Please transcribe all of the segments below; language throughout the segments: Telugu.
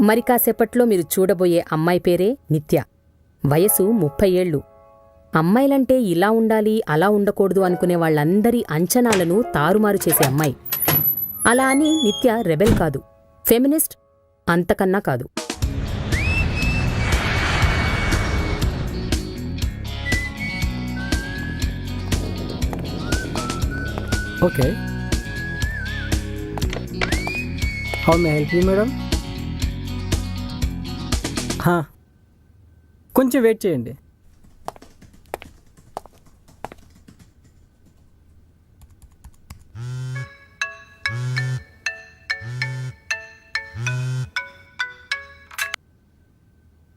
మరి కాసేపట్లో మీరు చూడబోయే అమ్మాయి పేరే నిత్య. వయసు 30 ఏళ్ళు. అమ్మాయిలంటే ఇలా ఉండాలి అలా ఉండకూడదు అనుకునే వాళ్ళందరి అంచనాలను తారుమారు చేసే అమ్మాయి. అలా అని నిత్య రెబెల్ కాదు, ఫెమినిస్ట్ అంతకన్నా కాదు. Okay, how may help you madam? కొంచెం వెయిట్ చేయండి.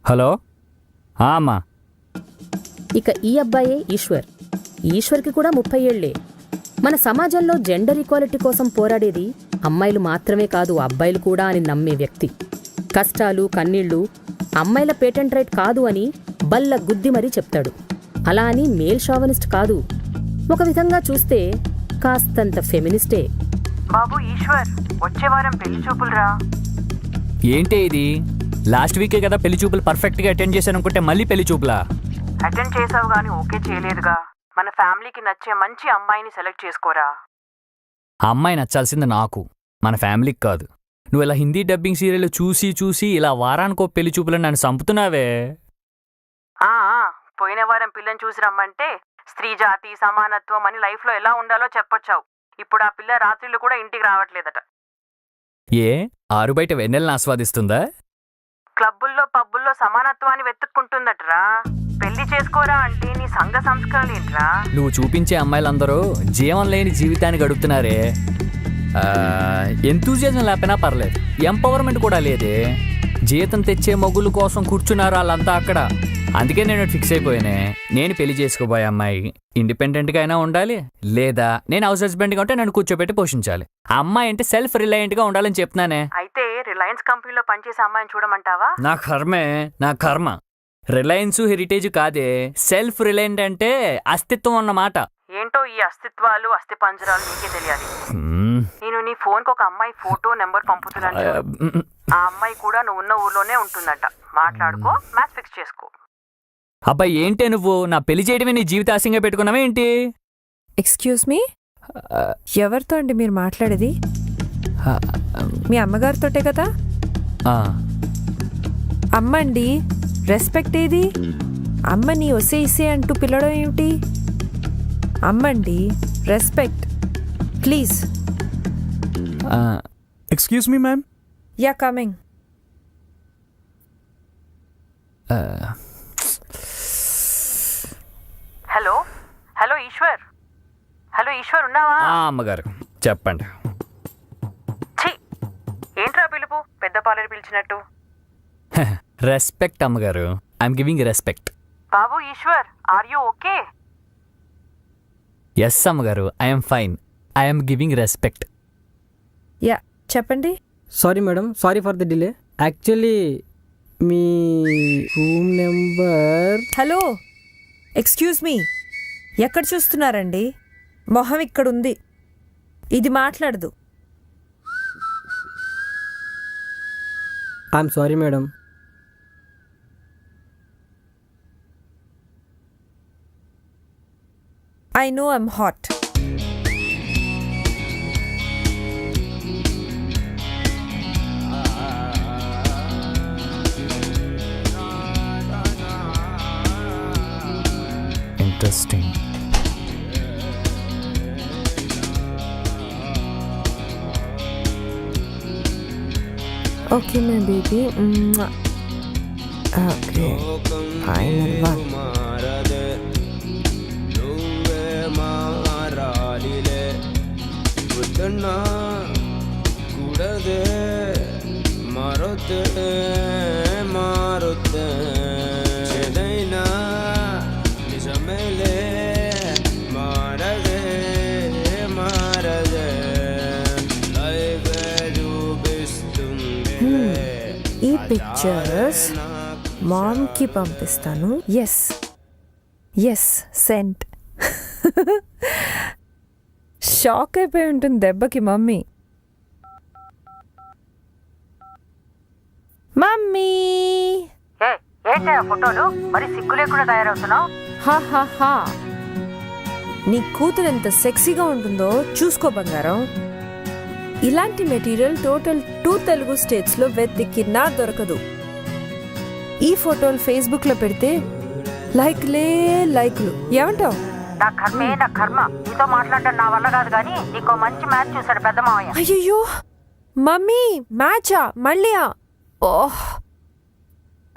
హలో, అమ్మా. ఇక ఈ అబ్బాయే ఈశ్వర్. ఈశ్వర్కి కూడా 30 ఏళ్లే. మన సమాజంలో జెండర్ ఈక్వాలిటీ కోసం పోరాడేది అమ్మాయిలు మాత్రమే కాదు, అబ్బాయిలు కూడా అని నమ్మే వ్యక్తి. కష్టాలు కన్నీళ్లు అమ్మాయిల పేటెంట్ రైట్ కాదు అని బల్ల గుద్ది మరీ చెప్తాడు. అలా అని మేల్ షావనిస్ట్ కాదు, ఒక విధంగా చూస్తే కాస్తంత ఫెమినిస్టే. బాబు ఈశ్వర్, వచ్చే వారం పెళ్లి చూపులురా. ఏంటి ఇది? లాస్ట్ వీకే కదా పెళ్లి చూపులు పర్ఫెక్ట్గా అటెండ్ చేశాను అనుకుంటే మళ్ళీ పెళ్లి చూపులా? అటెండ్ చేసావు గానీ ఓకే చేయలేదుగా. మన ఫ్యామిలీకి నచ్చే మంచి అమ్మాయిని సెలెక్ట్ చేసుకోరా. ఆ అమ్మాయి నచ్చాల్సింది నాకు, మన ఫ్యామిలీకి కాదు. నువ్వు ఇలా హిందీ డబ్బింగ్ సీరియల్ చూసి చూసి ఇలా వారానికో పెళ్లి చూపులని నన్ను చంపుతున్నావే. పోయిన వారం పిల్లని చూసి రమ్మంటే స్త్రీ జాతి సమానత్వం అని లైఫ్లో ఎలా ఉండాలో చెప్పొచ్చావు. ఇప్పుడు ఆ పిల్ల రాత్రిళ్ళు కూడా ఇంటికి రావట్లేదట. ఏ ఆరు బయట వెన్నెలను ఆస్వాదిస్తుందా? క్లబ్బుల్లో పబ్బుల్లో సమానత్వాన్ని వెతుక్కుంటుందటరా. పెళ్లి చేసుకోరా అంటే నీ సంఘ సంస్కరణలు ఏంట్రా? నువ్వు చూపించే అమ్మాయిలందరూ జీవం లేని జీవితాన్ని గడుపుతున్నారే. ఎంతూజియాజం లేకపోయినా పర్లేదు, ఎంపవర్మెంట్ కూడా లేదే. జీతం తెచ్చే మొగుల కోసం కూర్చున్నారు వాళ్ళంతా అక్కడ. అందుకే నేను ఫిక్స్ అయిపోయానే, నేను పెళ్లి చేసుకోబోయే అమ్మాయి ఇండిపెండెంట్గా అయినా ఉండాలి, లేదా నేను హౌస్ హస్బెండ్గా ఉంటే నన్ను కూర్చోబెట్టి పోషించాలి. ఆ అమ్మాయి అంటే సెల్ఫ్ రిలయంట్గా ఉండాలని చెప్తున్నానే. అయితే రిలయన్స్ కంపెనీలో పనిచేసే అమ్మాయిని చూడమంటావా? నా కర్మే, నా కర్మ. రిలయన్స్ హెరిటేజ్ కాదే, సెల్ఫ్ రిలయంట్ అంటే అస్తిత్వం అన్నమాట. ఏంటో ఈ అస్తిత్వాలు అస్థి పంజరాలు నీకే తెలియాలి. నేను నీ ఫోన్కి ఒక అమ్మాయి ఫోటో నెంబర్ పంపుతున్నాను. ఆ అమ్మాయి కూడా నువ్వు ఉన్న ఊర్లోనే ఉంటుందంట. మాట్లాడుకో, మ్యాచ్ ఫిక్స్ చేసుకో. అబ్బాయి ఏంటే నువ్వు నా పెళ్లి చేయడమే నీ జీవిత ఆశంగా పెట్టుకున్నావా ఏంటి? ఎక్స్క్యూజ్ మీ, ఎవరితో అండి మీరు మాట్లాడేది? మీ అమ్మగారితోటే కదా? అమ్మండి, రెస్పెక్ట్ ఏది? అమ్మని ఒసే ఇసే అంటూ పిలవడం ఏమిటి? అమ్మండి, respect please. Excuse me ma'am. Ya, coming. Hello hello Eshwar, hello Eshwar ఉన్నావా? అమ్మగారు చెప్పండి. ఏంట్రా పిలుపు, పెద్ద పాలేరు పిలిచినట్టు? రెస్పెక్ట్ అమ్మగారు, ఐఎమ్ గివింగ్ రెస్పెక్ట్. బాబు Eshwar, are you okay? Yes అమ్మగారు, I'm fine, I'm giving respect. Ya చెప్పండి. Sorry madam, sorry for the delay. Actually మీ room number. Hello, excuse me, ఎక్కడ చూస్తున్నారండి? మొహం ఇక్కడుంది, ఇది మాట్లాడదు. I'm sorry madam. I know I'm hot. Interesting. Okay, my baby. Okay, final one. ఈ పిక్చర్స్ మామ్కి పంపిస్తాను. Yes yes, cent. షాక్ అయిపోయి ఉంటుంది దెబ్బకి మమ్మీ. మమ్మీ ఏంటా ఫోటోలు మరి సిగ్గు లేకుండా తయారవుతున్నావు? హా నీ కూతురు ఎంత సెక్సీగా ఉంటుందో చూసుకో బంగారం. ఇలాంటి మెటీరియల్ టోటల్ 2 తెలుగు స్టేట్స్లో వెతికినా దొరకదు. ఈ ఫోటోలు ఫేస్బుక్లో పెడితే లైక్లు ఏమంటావు? నా కర్మ, నీతో మాట్లాడడం నా వల్ల కాదు, కానీ నీకో మంచి మ్యాచ్ చూసాడు పెద్ద మావయ్య. అయ్యయ్యో మమ్మీ, మ్యాచా మళ్ళీయా? ఓహ్,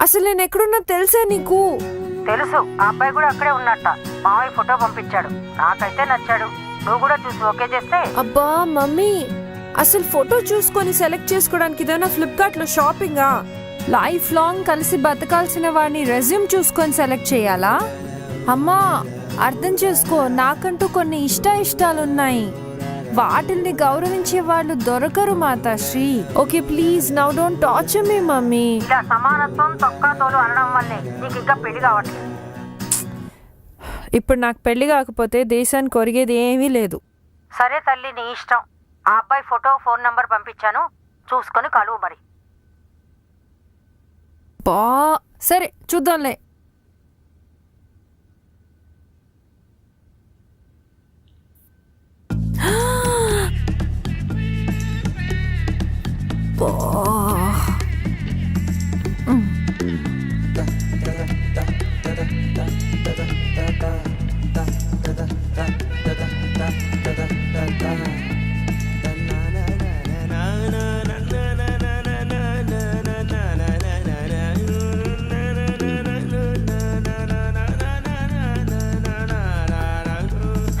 అసలు నేను ఎక్కడున్నా తెలుసా నీకు? తెలుసు, ఆ అబ్బాయి కూడా అక్కడే ఉన్నట్ట. మావయ్య ఫోటో పంపించాడు, నాకైతే నచ్చాడు. నువ్వు కూడా చూసి ఓకే చేస్తే. అబ్బా మమ్మీ, అసలు ఫోటో చూసుకొని సెలెక్ట్ చేసుకోవడానికి ఏదైనా ఫ్లిప్కార్ట్ లో షాపింగా? లైఫ్ లాంగ్ కలిసి బతకాల్సిన వాడిని రెజ్యూమ్ చూసుకొని సెలెక్ట్ చేయాలా? అమ్మా అర్థం చేసుకో, నాకంటూ కొన్ని ఇష్టాలున్నాయి. వాటిని గౌరవించే వాళ్ళు దొరకరు Matasri. Okay please now don't torture me mummy. ఇలా సమానత్వం తొక్కాతోలు అనడం వల్లే నీకు ఇంకా పెళ్లి కావట్లేదు. ఇప్పుడు నాకు పెళ్లి కాకపోతే దేశానికి ఒరిగేది ఏమీ లేదు. సరే తల్లి, నీ ఇష్టం. ఆ అబ్బాయి ఫోటో, ఫోన్ నంబర్ పంపించాను, చూసుకొని కలువు మరి. బా సరే చూద్దాంలే.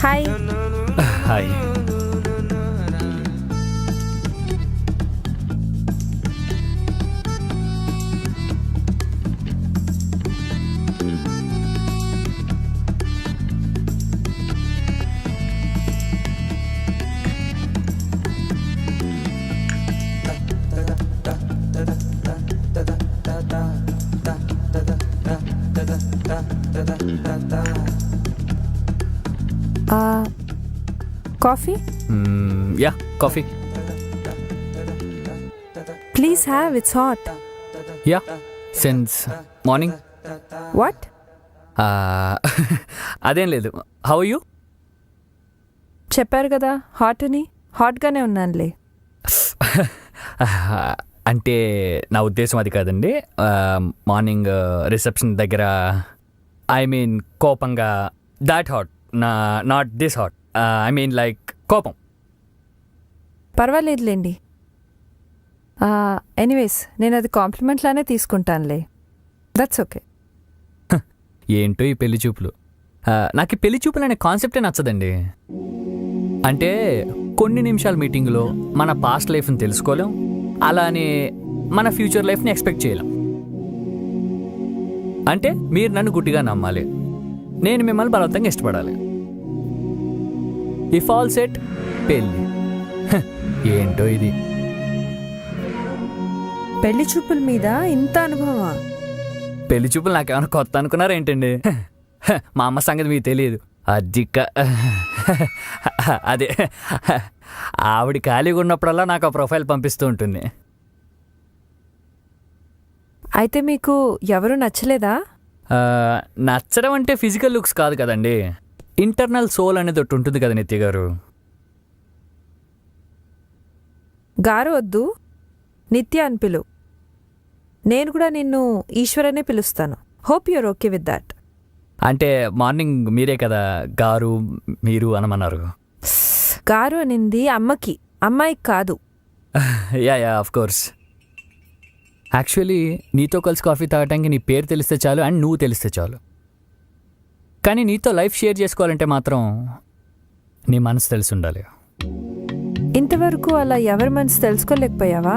Hi. Hi. Coffee? Yeah, coffee. Please have, it's hot. Yeah, since morning. What? అదేం లేదు. How you? చెప్పారు కదా హాట్ అని. హాట్గానే ఉన్నానులే. అంటే నా ఉద్దేశం అది కాదండి. మార్నింగ్ రిసెప్షన్ దగ్గర, ఐ మీన్ కోపంగా, that hot, not this hot. I mean like కోపం. పర్వాలేదులేండి. ఎనీవేస్ నేను అది కాంప్లిమెంట్ లానే తీసుకుంటానులే. That's okay. ఏంటో ఈ పెళ్లి చూపులు. నాకు ఈ పెళ్లి చూపులు అనే కాన్సెప్టే నచ్చదండి. అంటే కొన్ని నిమిషాల మీటింగ్లో మన పాస్ట్ లైఫ్ని తెలుసుకోలేం, అలానే మన ఫ్యూచర్ లైఫ్ని ఎక్స్పెక్ట్ చేయలేం. అంటే మీరు నన్ను గుడ్డిగా నమ్మాలి, నేను మిమ్మల్ని బలవంతంగా ఇష్టపడాలి. ఇఫ్ ఆల్ సెట్, పెళ్ళి. ఏంటో ఇది. పెళ్లి చూపుల మీద ఇంత అనుభవమా? పెళ్లి చూపులు నాకేమైనా కొత్త అనుకున్నారా ఏంటండి? మా అమ్మ సంగతి మీకు తెలియదు. అదిక్క అదే, ఆవిడ ఖాళీగా ఉన్నప్పుడల్లా నాకు ఆ ప్రొఫైల్ పంపిస్తూ ఉంటుంది. అయితే మీకు ఎవరు నచ్చలేదా? నచ్చడం అంటే ఫిజికల్ లుక్స్ కాదు కదండి, ఇంటర్నల్ సోల్ అనేది ఒకటి ఉంటుంది కదా నిత్య గారు. గారు వద్దు, నిత్య అని పిలు. నేను కూడా నిన్ను ఈశ్వరనే పిలుస్తాను. Hope your okay with that. అంటే మార్నింగ్ మీరే కదా గారు మీరు అనమన్నారు. గారు అనింది అమ్మకి, అమ్మాయికి కాదు. Yeah of course. యాక్చువల్లీ నీతో కలిసి కాఫీ తాగటానికి నీ పేరు తెలిస్తే చాలు, అండ్ నువ్వు తెలిస్తే చాలు. కానీ నీతో లైఫ్ షేర్ చేసుకోవాలంటే మాత్రం నీ మనసు తెలిసి ఉండాలి. ఇంతవరకు అలా ఎవరి మనసు తెలుసుకోలేకపోయావా?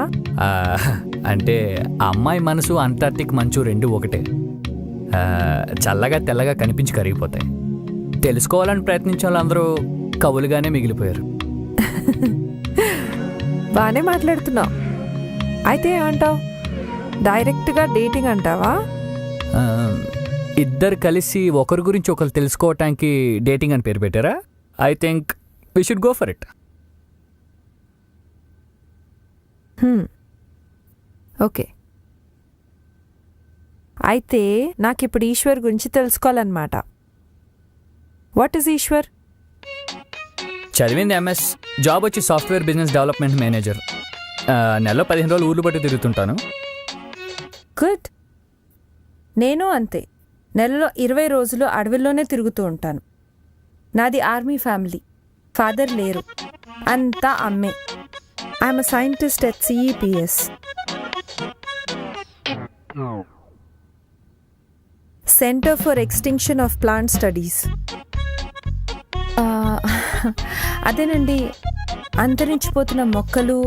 అంటే ఆ అమ్మాయి మనసు అంటార్టిక్ మంచు రెండు ఒకటే. చల్లగా తెల్లగా కనిపించి కరిగిపోతాయి. తెలుసుకోవాలని ప్రయత్నించే వాళ్ళందరూ కవులుగానే మిగిలిపోయారు. బాగానే మాట్లాడుతున్నావు. అయితే ఏమంటావు? డైరెక్ట్గా డేటింగ్ అంటావా? ఇద్దరు కలిసి ఒకరి గురించి ఒకరు తెలుసుకోవటానికి డేటింగ్ అని పేరు పెట్టారా? I think we should go for it. Okay, అయితే నాకు ఇప్పుడు ఈశ్వర్ గురించి తెలుసుకోవాలన్నమాట. What is Eshwar? చదివింది ఎంఎస్, జాబ్ వచ్చి సాఫ్ట్వేర్ బిజినెస్ డెవలప్మెంట్ మేనేజర్. నెలలో 15 రోజులు ఊర్లు బట్టి తిరుగుతుంటాను. గుడ్. నేను అంతే, నెలలో 20 రోజులు అడవిలోనే తిరుగుతూ ఉంటాను. నాది ఆర్మీ ఫ్యామిలీ, ఫాదర్ లేరు, అంతా అమ్మే. I'm a scientist at CEPS, centre for extinction of plant studies. అదేనండి, అంతరించిపోతున్న మొక్కలు,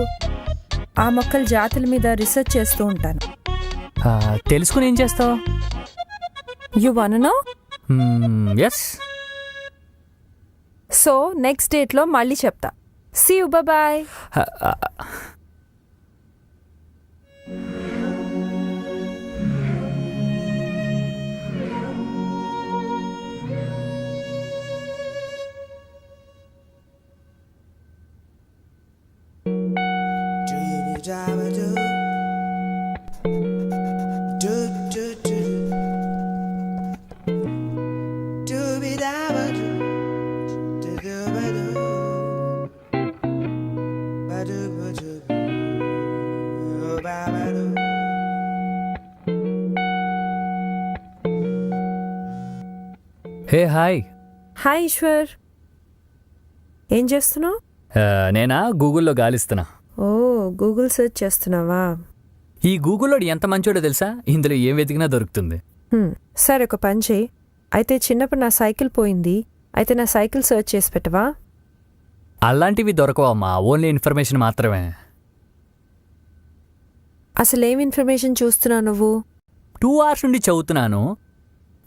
ఆ మొక్కల జాతుల మీద రీసెర్చ్ చేస్తూ ఉంటాను. తెలుసుకుని ఏం చేస్తావు? You want to know? Yes. So next డేట్లో మళ్ళీ చెప్తా. See you, bye. Hey hi. Hi Eshwar, ఏం చేస్తున్నావు? నేనా గూగుల్లో గాలిస్తున్నా. ఓ, గూగుల్ సెర్చ్ చేస్తున్నావా? ఈ గూగుల్లో ఎంత మంచోడో తెలుసా, ఇందులో ఏం వెతికినా దొరుకుతుంది. సరే, ఒక పని చేయి. అయితే చిన్నప్పుడు నా సైకిల్ పోయింది, అయితే నా సైకిల్ సెర్చ్ చేసి పెట్టవా? అలాంటివి దొరకవమ్మా, ఓన్లీ ఇన్ఫర్మేషన్ మాత్రమే. అసలు ఏం ఇన్ఫర్మేషన్ చూస్తున్నావు నువ్వు? 2 hours నుండి చదువుతున్నాను.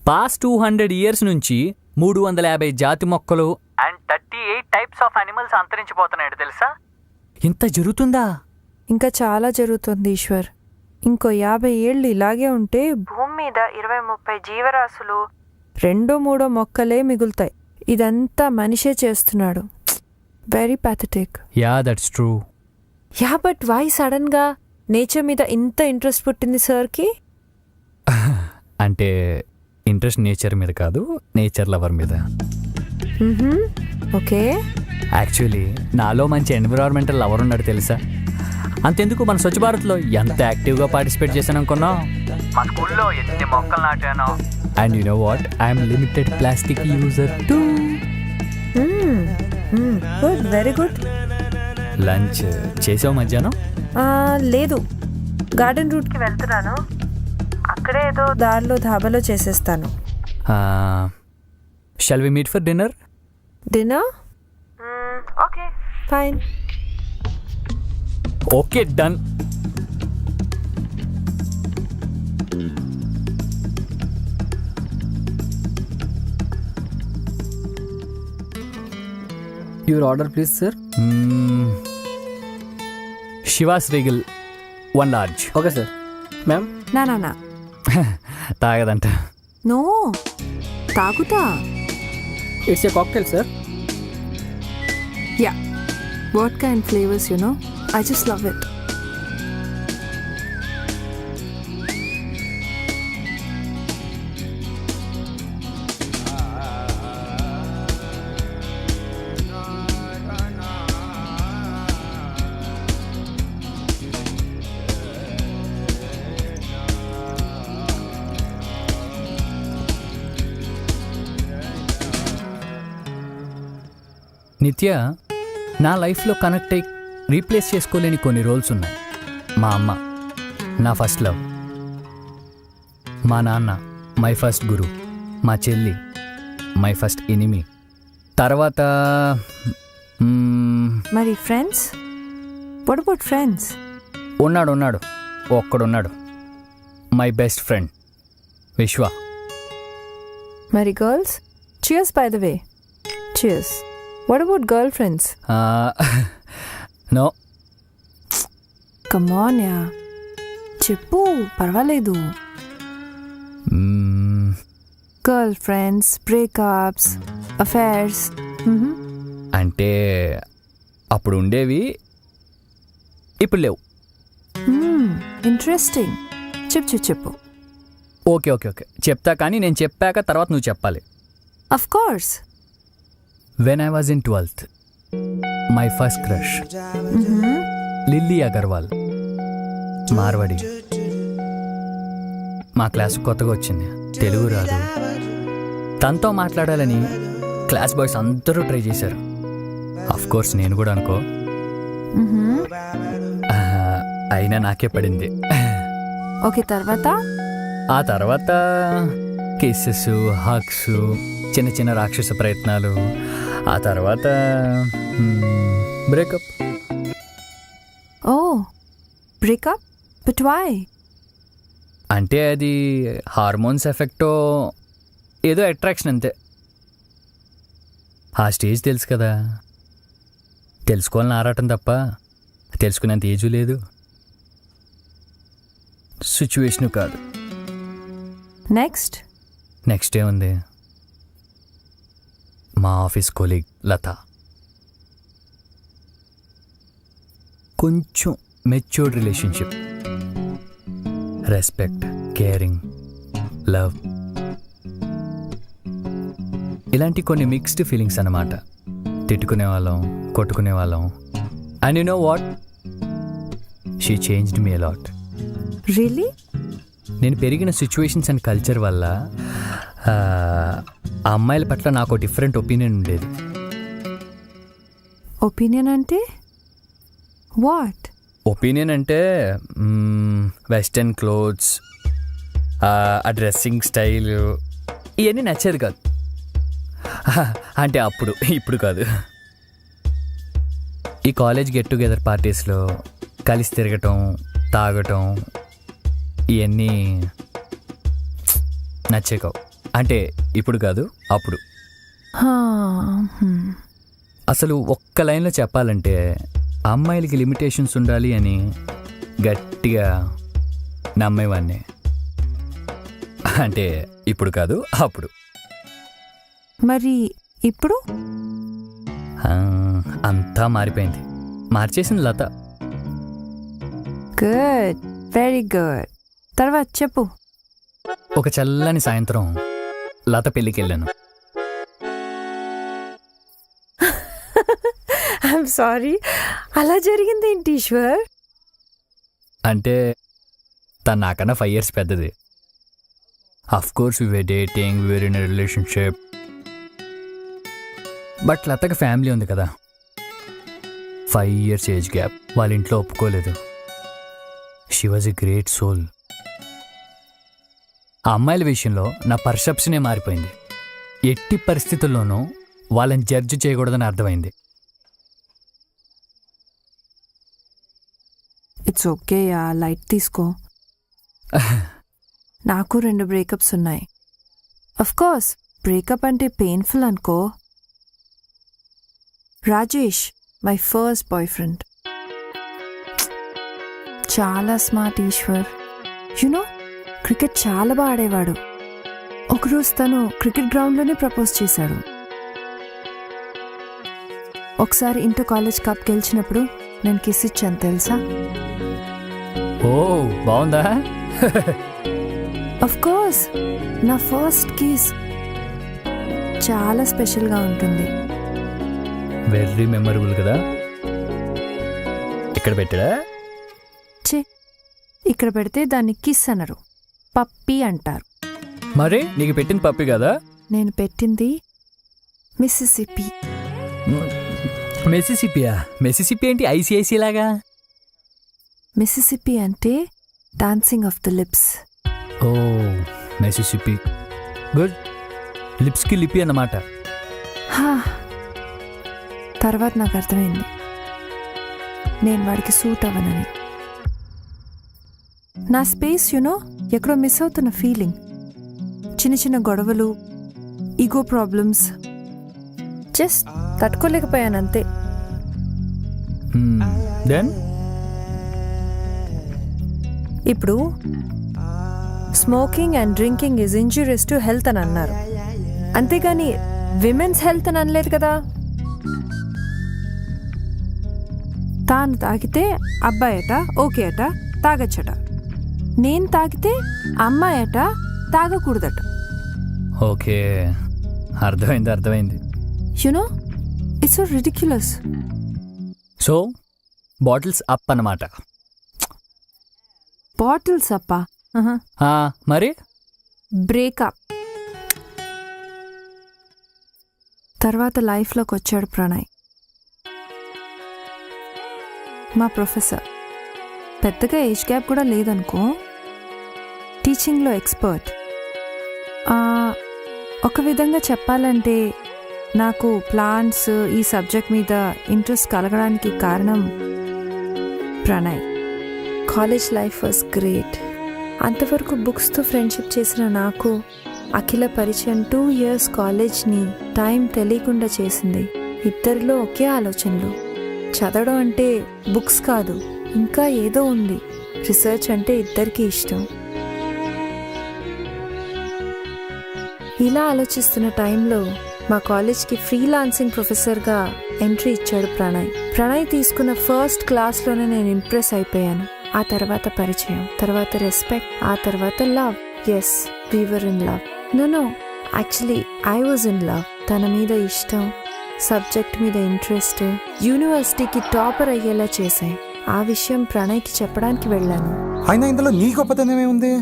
పాస్ట్ 200 years నుంచి 350 జాతి మొక్కలు అండ్ 38 types ఆఫ్ అనిమల్స్ అంతరించిపోతున్నాయి తెలుసా? ఇంత జరుగుతుందా? ఇంకా చాలా జరుగుతుంది ఈశ్వర్. ఇంకో 50 ఏళ్ళు ఇలాగే ఉంటే భూమి మీద 20-30 జీవరాశులు, 2-3 మొక్కలే మిగులుతాయి. ఇదంతా మనిషే చేస్తున్నాడు. Very pathetic. Yeah, that's true. Yeah, but why sudden గా నేచర్ మీద ఇంత ఇంట్రెస్ట్ పుట్టింది సార్కి? అంటే ఇంట్రెస్ట్ నేచర్ మీద కాదు, నేచర్ లవర్ మీద. ఓకే. యాక్చువల్లీ నాలో మంచి ఎన్విరాన్మెంటల్ లవర్ ఉన్నాడు తెలుసా. అంతెందుకు, మన స్వచ్ఛ భారత్లో ఎంత యాక్టివ్గా పార్టిసిపేట్ చేశాను అనుకున్నా. మా స్కూల్లో ఎన్ని మొక్కలు నాటానో. And you know what, I'm limited plastic user too. Good, very good. Lunch చేసావు మధ్యాహ్నం? లేదు, గార్డెన్ రూట్కి వెళ్తున్నాను. అక్కడే ఏదో దారిలో ధాబాలో చేసేస్తాను. Shall we meet for dinner? Dinner? Okay, fine. Okay, done. Your order please sir. Chivas Regal 1 large. Okay sir. Ma'am? నా తాగదంట. నో, తాగుతా. It's a cocktail sir. Yeah, vodka and flavours, you know, I just love it. Nithya, నా లైఫ్లో కనెక్ట్ అయ్యి రీప్లేస్ చేసుకోలేని కొన్ని రోల్స్ ఉన్నాయి. మా అమ్మ నా ఫస్ట్ లవ్, మా నాన్న మై ఫస్ట్ గురు, మా చెల్లి మై ఫస్ట్ ఎనిమీ. తర్వాత మరి ఫ్రెండ్స్? What about friends? ఉన్నాడు ఒక్కడున్నాడు, మై బెస్ట్ ఫ్రెండ్ విశ్వ. మరి girls? Cheers, by the way. Cheers. What about girlfriends? No. Come on, yeah. చెప్పు, పర్వాలేదు. Girlfriends, breakups, affairs. అంటే అప్పుడు ఉండేవి, ఇప్పుడు లేవు. Interesting. చెప్పు. ఓకే ఓకే ఓకే చెప్తా, కానీ నేను చెప్పాక తర్వాత నువ్వు చెప్పాలి. Of course. When I was in 12th, my first crush Lilly Agarwal, Marwari. మా క్లాస్ కొత్తగా వచ్చింది, తెలుగు రాదు. తనతో మాట్లాడాలని క్లాస్ బాయ్స్ అందరూ ట్రై చేశారు. అఫ్ కోర్స్ నేను కూడా అనుకో. అయినా నాకే పడింది. ఓకే, తర్వాత? ఆ తర్వాత కిస్సెస్, హగ్స్, చిన్న చిన్న రాక్షస ప్రయత్నాలు. ఆ తర్వాత breakup. Oh, breakup? But why? అంటే అది హార్మోన్స్ ఎఫెక్టో ఏదో అట్రాక్షన్ అంతే. ఆ స్టేజ్ తెలుసు కదా, తెలుసుకోవాలని ఆరాటం తప్ప తెలుసుకునేంత ఏజు లేదు, సిచ్యువేషను కాదు. నెక్స్ట్? నెక్స్ట్ ఏముంది, మా ఆఫీస్ కొలీగ్ లత. కొంచెం matured relationship, respect, caring, love, ఇలాంటి కొన్ని మిక్స్డ్ ఫీలింగ్స్ అన్నమాట. తిట్టుకునే వాళ్ళం, కొట్టుకునే వాళ్ళం. And you know what, she changed me a lot. Really? నేను పెరిగిన సిచ్యువేషన్స్ అండ్ కల్చర్ వల్ల ఆ అమ్మాయిల పట్ల నాకు డిఫరెంట్ ఒపీనియన్ ఉండేది. ఒపీనియన్ అంటే వాట్? ఒపీనియన్ అంటే వెస్టర్న్ క్లోత్స్, ఆ డ్రెస్సింగ్ స్టైల్, ఇవన్నీ నచ్చేది కాదు. అంటే అప్పుడు, ఇప్పుడు కాదు. ఈ కాలేజ్ గెట్ టుగెదర్ పార్టీస్లో కలిసి తిరగటం, తాగటం, ఇవన్నీ నచ్చే కావు. అంటే ఇప్పుడు కాదు, అప్పుడు. అసలు ఒక్క లైన్లో చెప్పాలంటే అమ్మాయిలకి లిమిటేషన్స్ ఉండాలి అని గట్టిగా నమ్మేవాడిని. అంటే ఇప్పుడు కాదు, అప్పుడు. మరి ఇప్పుడు? అంతా మారిపోయింది. మార్చేసింది లత. Good, very good. తర్వాత చెప్పు. ఒక చల్లని సాయంత్రం లత పెళ్ళికి వెళ్ళాను. ఐఎమ్ సారీ, అలా జరిగింది ఏంటి ఈశ్వర్? అంటే తను నాకన్నా 5 years పెద్దది. Of course we were dating, we were in relationship. But లతకి ఫ్యామిలీ ఉంది కదా, 5 years ఏజ్ గ్యాప్. వాళ్ళ ఇంట్లో ఒప్పుకోలేదు. She was a great soul. ఆ అమ్మాయిల విషయంలో నా పర్సెప్షనే మారిపోయింది. ఎట్టి పరిస్థితుల్లోనూ వాళ్ళని జడ్జి చేయకూడదని అర్థమైంది. ఇట్స్ ఓకే యా, లైట్ తీసుకో. నాకు 2 బ్రేకప్స్ ఉన్నాయి. అఫ్ కోర్స్ బ్రేకప్ అంటే పెయిన్ఫుల్ అనుకో. Rajesh, my first boy friend, చాలా స్మార్ట్ ఈశ్వర్. యునో, క్రికెట్ చాలా బాగా ఆడేవాడు. ఒకరోజు తను క్రికెట్ గ్రౌండ్లోనే ప్రపోజ్ చేశాడు. ఒకసారి ఇంటర్ కాలేజ్ కప్ గెలిచినప్పుడు నేను కిస్ ఇచ్చాను తెలుసా? ఓ బాగుందా? అఫ్ కోర్స్, నా ఫస్ట్ కిస్ చాలా స్పెషల్గా ఉంటుంది. వెరీ మెమరబుల్ కదా. ఇక్కడ పెట్టడా? చే, ఇక్కడ పెడితే దాన్ని కిస్ అనరు, పప్పి అంటారు. మరి నీకు పెట్టింది పప్పి కదా? నేను పెట్టింది మిసిసిపి. మెసిసిపియా? మెసిసిపి ఏంటి ఐసిఐసి లాగా? మిసిసిపి అంటే dancing of the lips. Oh Mississippi, good. లిప్స్కి లిపి అన్నమాట. తర్వాత నాకు అర్థమైంది నేను వాడికి సూట్ అవ్వనని. నా స్పేస్ యునో ఎక్కడో మిస్ అవుతున్న ఫీలింగ్. చిన్న చిన్న గొడవలు, ఈగో ప్రాబ్లమ్స్, జస్ట్ తట్టుకోలేకపోయానంతే. దెన్ ఇప్పుడు smoking and drinking is injurious to health అని అన్నారు, అంతేగాని విమెన్స్ హెల్త్ అని అనలేదు కదా. తాను తాగితే అబ్బాయట ఓకే అట, తాగచ్చట. నేను తాగితే అమ్మాయట తాగకూడదట. ఓకే, అర్థమైంది. You know it's so ridiculous. So bottles up అన్నమాట. బాటిల్స్ అప్పా? మరి బ్రేకప్. తర్వాత లైఫ్లోకి వచ్చాడు ప్రణయ్, మా ప్రొఫెసర్. పెద్దగా ఏజ్ గ్యాప్ కూడా లేదనుకో. టీచింగ్లో ఎక్స్పర్ట్. ఒక విధంగా చెప్పాలంటే నాకు ప్లాంట్స్ ఈ సబ్జెక్ట్ మీద ఇంట్రెస్ట్ కలగడానికి కారణం Pranay. College life was great. అంతవరకు బుక్స్తో ఫ్రెండ్షిప్ చేసిన నాకు అఖిల పరిచయం 2 years కాలేజ్ని టైం తెలియకుండా చేసింది. ఇద్దరిలో ఒకే ఆలోచనలు. చదవడం అంటే బుక్స్ కాదు, ఇంకా ఏదో ఉంది. రీసెర్చ్ అంటే ఇద్దరికీ ఇష్టం. ఇలా ఆలోచిస్తున్న టైంలో మా కాలేజ్కి ఫ్రీలాన్సింగ్ ప్రొఫెసర్గా ఎంట్రీ ఇచ్చాడు ప్రణయ్. ప్రణయ్ తీసుకున్న ఫస్ట్ క్లాస్లోనే నేను ఇంప్రెస్ అయిపోయాను. ఆ తర్వాత పరిచయం, తర్వాత రెస్పెక్ట్, ఆ తర్వాత love. Yes, we were in love. No actually I was in love. తన మీద ఇష్టం, సబ్జెక్ట్ మీద ఇంట్రెస్ట్ యూనివర్సిటీకి టాపర్ అయ్యేలా చేశాయి. ఆ విషయం ప్రణయ్కి చెప్పడానికి వెళ్ళాను. అయినా ఇందులో నీ గొప్పతనం ఏముంది?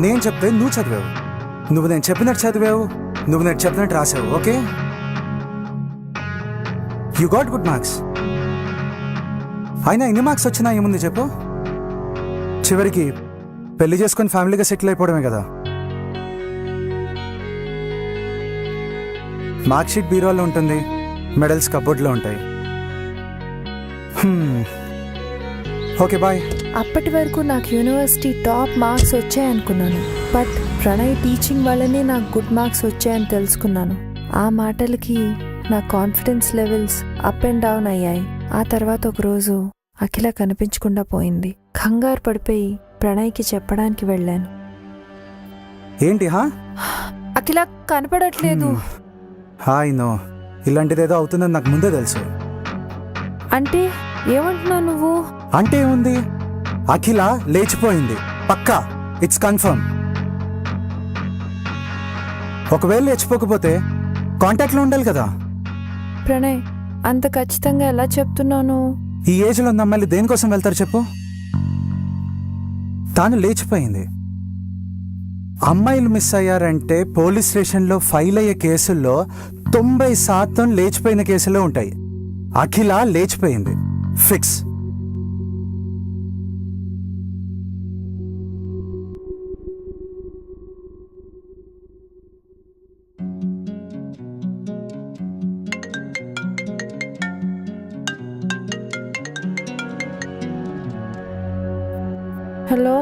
నేను చెప్తే నువ్వు చదివావు, నువ్వు నేను చెప్పినట్టు చదివావు, నువ్వు నేను చెప్పినట్టు రాసావు. Okay, you got good marks. అయినా ఎన్ని మార్క్స్ వచ్చినా ఏముంది చెప్పు? చివరికి పెళ్లి చేసుకొని ఫ్యామిలీగా సెటిల్ అయిపోవడమే కదా. మార్క్ షీట్ బీరోలో ఉంటుంది, మెడల్స్ కబోర్డ్లో ఉంటాయి. Okay bye. అప్పటి వరకు నాకు యూనివర్సిటీ టాప్ మార్క్స్ వచ్చాయనుకున్నాను. బట్ ప్రణయ్ టీచింగ్ వల్లనే నాకు గుడ్ మార్క్స్ వచ్చాయని తెలుసుకున్నాను. ఆ మాటలకి నా confidence levels up and down అయ్యాయి. ఆ తర్వాత ఒకరోజు అఖిల కనిపించకుండా పోయింది. కంగారు పడిపోయి ప్రణయ్కి చెప్పడానికి వెళ్ళాను. ఏంటి అఖిల కనపడట్లేదు. హాయ్ నో, ఇలాంటిదేదో అవుతుందని నాకు ముందే తెలుసు. అంటే ఏమంటున్నావు నువ్వు? అంటే ఏముంది, అఖిల లేచిపోయింది పక్కా. It's confirm. ఒకవేళ లేచిపోకపోతే కాంటాక్ట్లో ఉండాలి కదా. ప్రణయ్, అంత ఖచ్చితంగా ఎలా చెప్తున్నాను? ఈ ఏజ్లో ఉన్న అమ్మాయిలు దేనికోసం వెళ్తారు చెప్పు? తాను లేచిపోయింది. అమ్మాయిలు మిస్ అయ్యారంటే పోలీస్ స్టేషన్లో ఫైల్ అయ్యే కేసుల్లో 90% లేచిపోయిన కేసులో ఉంటాయి. అఖిల లేచిపోయింది, ఫిక్స్. హలో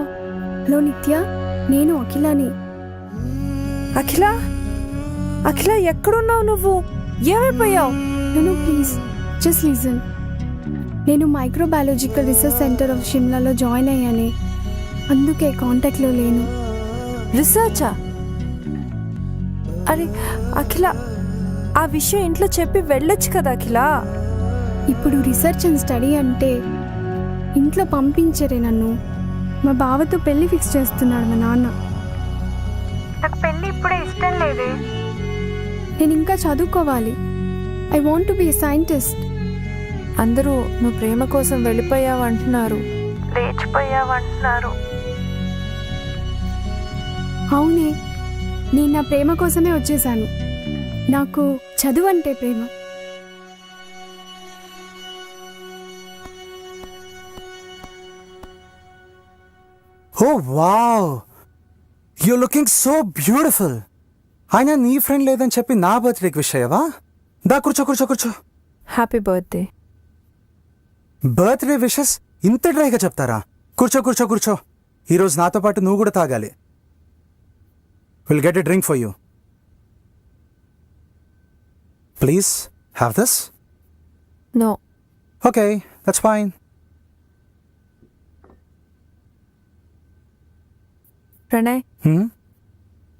హలో నిత్య, నేను అఖిలాని. అఖిల, అఖిల ఎక్కడున్నావు నువ్వు? ఏమైపోయావు? No please just listen. నేను మైక్రోబయాలజికల్ రీసెర్చ్ సెంటర్ ఆఫ్ షిమ్లాలో జాయిన్ అయ్యానే, అందుకే కాంటాక్ట్లో లేను. రీసెర్చా? అరే అఖిల, ఆ విషయం ఇంట్లో చెప్పి వెళ్ళొచ్చు కదా అఖిల. ఇప్పుడు రీసెర్చ్ అండ్ స్టడీ అంటే ఇంట్లో పంపించరే నన్ను. మా బావతో పెళ్లి ఫిక్స్ చేస్తున్నాడు మా నాన్న. నాకు పెళ్ళి ఇప్పుడే ఇష్టం లేదే. నేను ఇంకా చదువుకోవాలి. I want to be a scientist. అందరూ నువ్వు ప్రేమ కోసం వెళ్ళిపోయావంటున్నారు, లేచిపోయావంటున్నారు. అవునే, నేను నా ప్రేమ కోసమే వచ్చేసాను. నాకు చదువు అంటే ప్రేమ. Oh wow, you looking so beautiful. అయినా నీ ఫ్రెండ్ లేదని చెప్పి నా బర్త్డేకి విష్ అయ్యావా? దా కూర్చో. Happy birthday. బర్త్డే విషెస్ ఇంత డ్రైగా చెప్తారా? కూర్చో. ఈరోజు నాతో పాటు నువ్వు కూడా తాగాలి. Will get a drink for you. Please have this. No. Okay, that's fine. Pranay,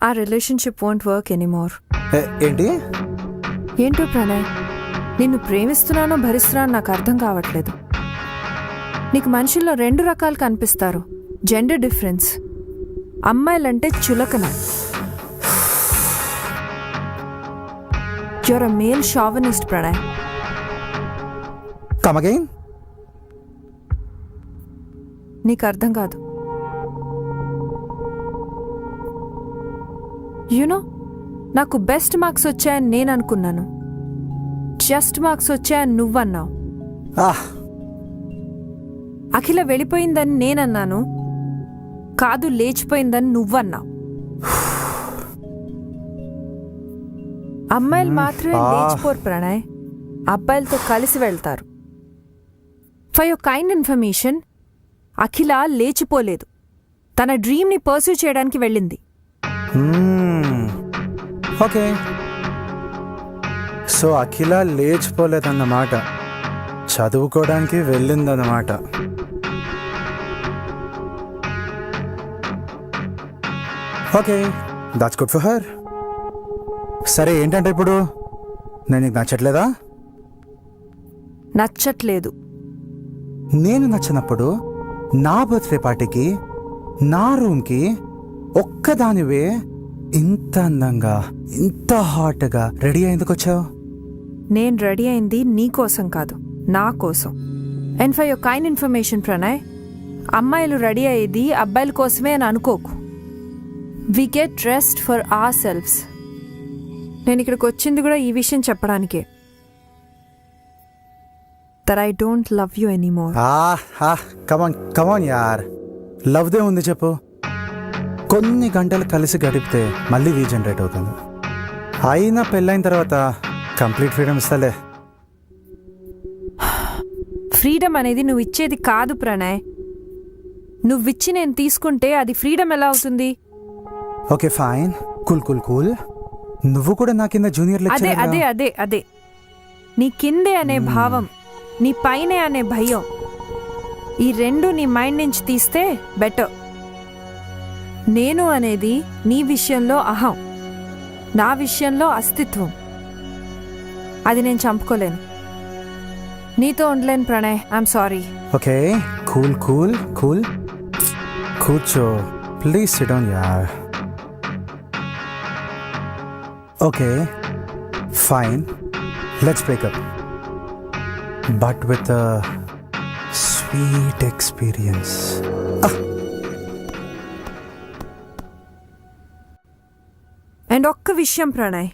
ఆ రిలేషన్షిప్ వోంట్ వర్క్ ఎనీమోర్. ఏంటి? ఏంటో ప్రణయ్, నిన్ను ప్రేమిస్తున్నానో భరిస్తున్నానో నాకు అర్థం కావట్లేదు. నీకు మనుషుల్లో 2 రకాలు కనిపిస్తారు, జెండర్ డిఫరెన్స్. అమ్మాయిలంటే చులకన. You're a male chauvinist Pranay. Come again. నీకు అర్థం కాదు. యూనో, నాకు బెస్ట్ మార్క్స్ వచ్చాయని నేను అనుకున్నాను. జస్ట్ మార్క్స్ వచ్చాయని నువ్వన్నావు. అఖిల వెళ్ళిపోయిందని నేనన్నాను. కాదు, లేచిపోయిందని నువ్వన్నావు. అమ్మాయిలు మాత్రమే లేచిపోరు ప్రణయ్, అబ్బాయిలతో కలిసి వెళ్తారు. ఫర్ యువర్ కైండ్ ఇన్ఫర్మేషన్, అఖిల లేచిపోలేదు. తన డ్రీమ్ని పర్సూ చేయడానికి వెళ్ళింది. ఓకే, సో అఖిల లేచిపోలేదన్నమాట, చదువుకోవడానికి వెళ్ళిందన్నమాట. Okay, that's good for her. సరే, ఏంటంటే ఇప్పుడు నేను నీకు నచ్చట్లేదా? నచ్చట్లేదు. నేను నచ్చినప్పుడు నా బర్త్డే పార్టీకి నా రూమ్కి ఒక్కదానివే ఇంత అందంగా ఇంత హాట్గా రెడీ అయ్యేందుకు వచ్చావు? నేను రెడీ అయింది నీ కోసం కాదు, నా కోసం. And for your kind information Pranay, అమ్మాయిలు రెడీ అయ్యేది అబ్బాయిల కోసమే అని అనుకోకు. We get rest for our ourselves ఇక్కడికి వచ్చింది కూడా ఈ విషయం చెప్పడానికే. That I don't love you anymore. Come on, లవ్దే ఉంది చెప్పు. కొన్ని గంటలు కలిసి గడిపితే మళ్ళీ రీజనరేట్ అవుతుంది. అయినా పెళ్ళైన తర్వాత కంప్లీట్ ఫ్రీడమ్ ఇస్తలే. ఫ్రీడమ్ అనేది నువ్వు ఇచ్చేది కాదు ప్రణయ్. నువ్విచ్చి నేను తీసుకుంటే అది ఫ్రీడమ్ ఎలా అవుతుంది? Okay fine, cool cool cool. నువ్వు కూడా నా కింద జూనియర్ అదే లెక్చరర్. అదే అదే అదే నీ కిందే అనే భావం, నీ పైనే అనే భయం, ఈ రెండు నీ మైండ్ నుంచి తీస్తే బెటర్. నేను అనేది నీ విషయంలో అహం, నా విషయంలో అస్తిత్వం. అది నేను చంపుకోలేను. నీతో ఉండలేను Pranay. I'm sorry. Okay, cool cool cool. కూర్చో ప్లీజ్, సిట్ డౌన్ యార్. Okay fine, let's breakup, but with a sweet experience. And ఒక్క విషయం ప్రణయ్,